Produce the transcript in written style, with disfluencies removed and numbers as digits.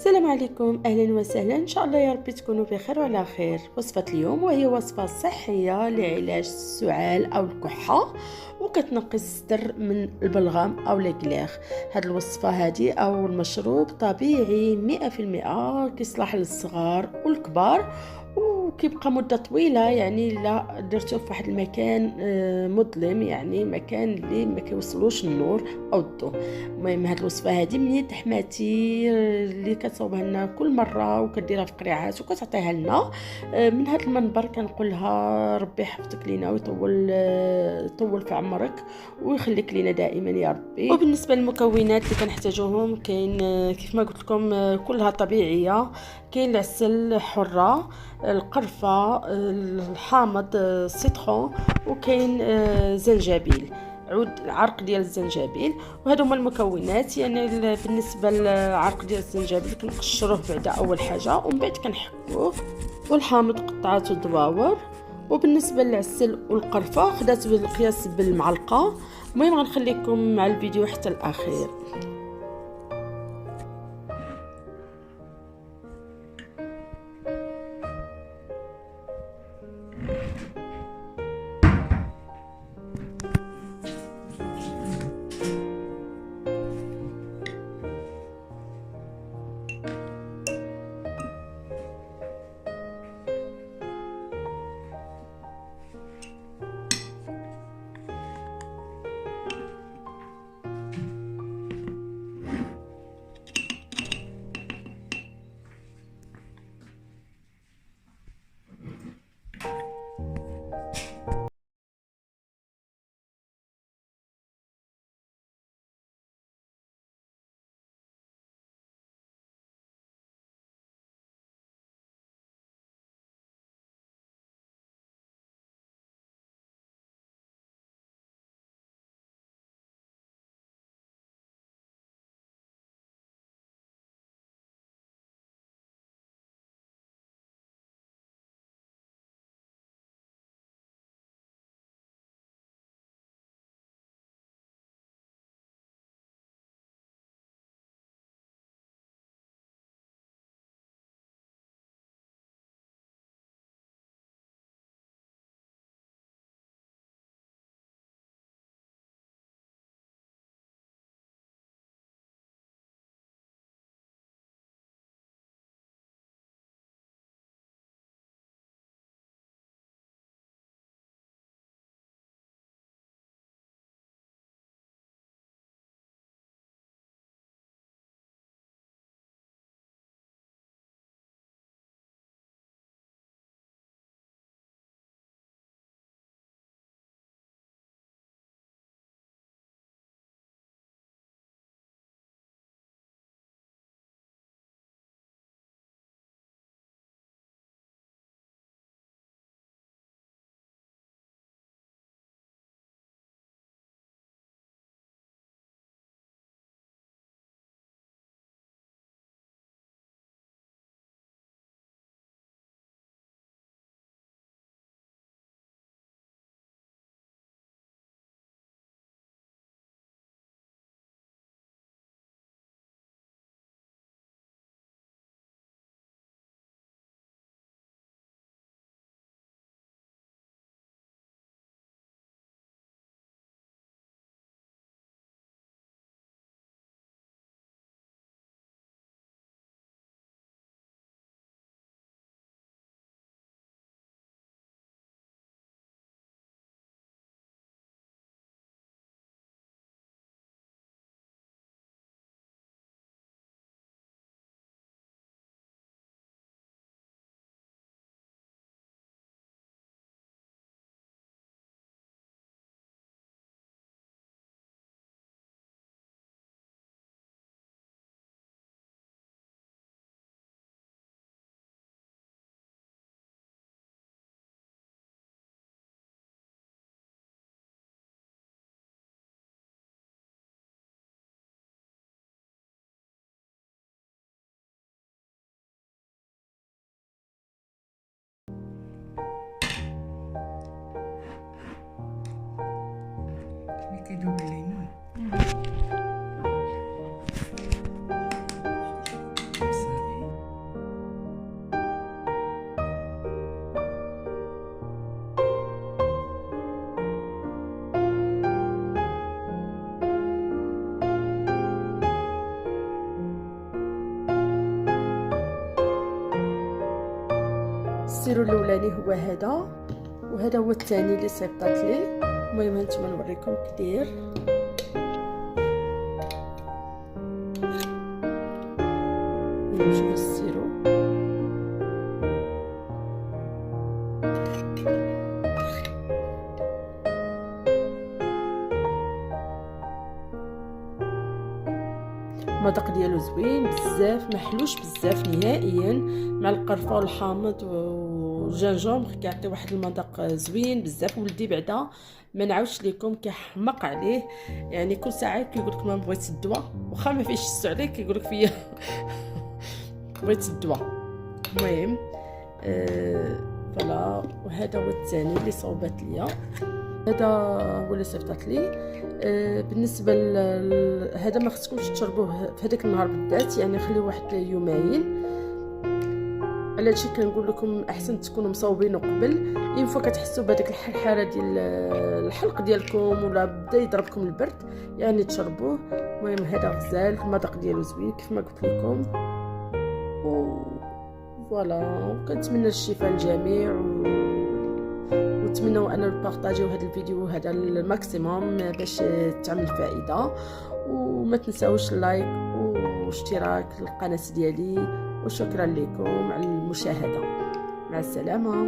السلام عليكم، اهلا وسهلا. ان شاء الله يا ربي تكونوا بخير وعلى خير. وصفه اليوم وهي وصفه صحيه لعلاج السعال او الكحه، وكتنقي الصدر من البلغم او الكلاخ. هاد الوصفه هذه او المشروب طبيعي 100%، كيصلح للصغار والكبار، وكيبقى مده طويله. يعني الا درتو في واحد المكان مظلم، يعني مكان اللي ما كيوصلوش النور او الضوء. المهم هاد الوصفه هذه من يد حماتي اللي كتصاوبها لنا كل مره وكديرها في قريعات وكتعطيها لنا. من هاد المنبر كنقول لها ربي يحفظك لينا ويطول يطول في عمرك ويخليك لينا دائما يا ربي. وبالنسبه للمكونات اللي كنحتاجوهم، كاين كيف ما قلت لكم كلها طبيعيه. كاين العسل حره، القرفه، الحامض، السيترون، وكاين زنجبيل، عود عرق ديال الزنجبيل. وهادو هما المكونات. يعني بالنسبه للعرق ديال الزنجبيل كنقشروه بعدا اول حاجه، ومن بعد كنحكوه. والحامض قطعات دواور. وبالنسبه للعسل والقرفه خدات بالقياس بالمعلقه. المهم غنخليكم مع الفيديو حتى الاخير. كيدوب الليمون. السيرو الاولاني هو هذا، وهذا هو الثاني اللي صيفطات لي. المهم هانتوما نوريكم كدير. نشوف السيرو المذاق ديالو زوين بزاف، ما حلوش بزاف نهائيا، مع القرفه والحامض والجنجومر كيعطي واحد المذاق زوين بزاف. ولدي بعدا ما نعاودش لكم كيحمق عليه، يعني كل ساعه كيقول لك ما بغيت الدواء، واخا ما فيش السو عليه كيقول لك فيا بغيت الدواء. المهم فلا. وهذا هو الثاني اللي صوبت ليا، هذا هو اللي صيفطات لي. بالنسبه هذا ما خصكمش تشربوه في هذاك النهار بالذات، يعني خليوه واحد يومين. على هادشي كنقول لكم احسن تكونوا مصوبين قبل، ينفع كتحسوا بهذيك الحراره ديال الحلق ديالكم ولا بدا يضربكم البرد يعني تشربوه. المهم هذا غزال، المذاق ديالو زوين كيف ما قلت لكم. فوالا، كنتمنى الشفاء للجميع ونتمنوا ان نبارطاجيو هذا الفيديو هذا الماكسيموم باش تعمل فائده. وما تنساوش اللايك واشتراك القناه ديالي، وشكرا لكم على المشاهده. مع السلامه.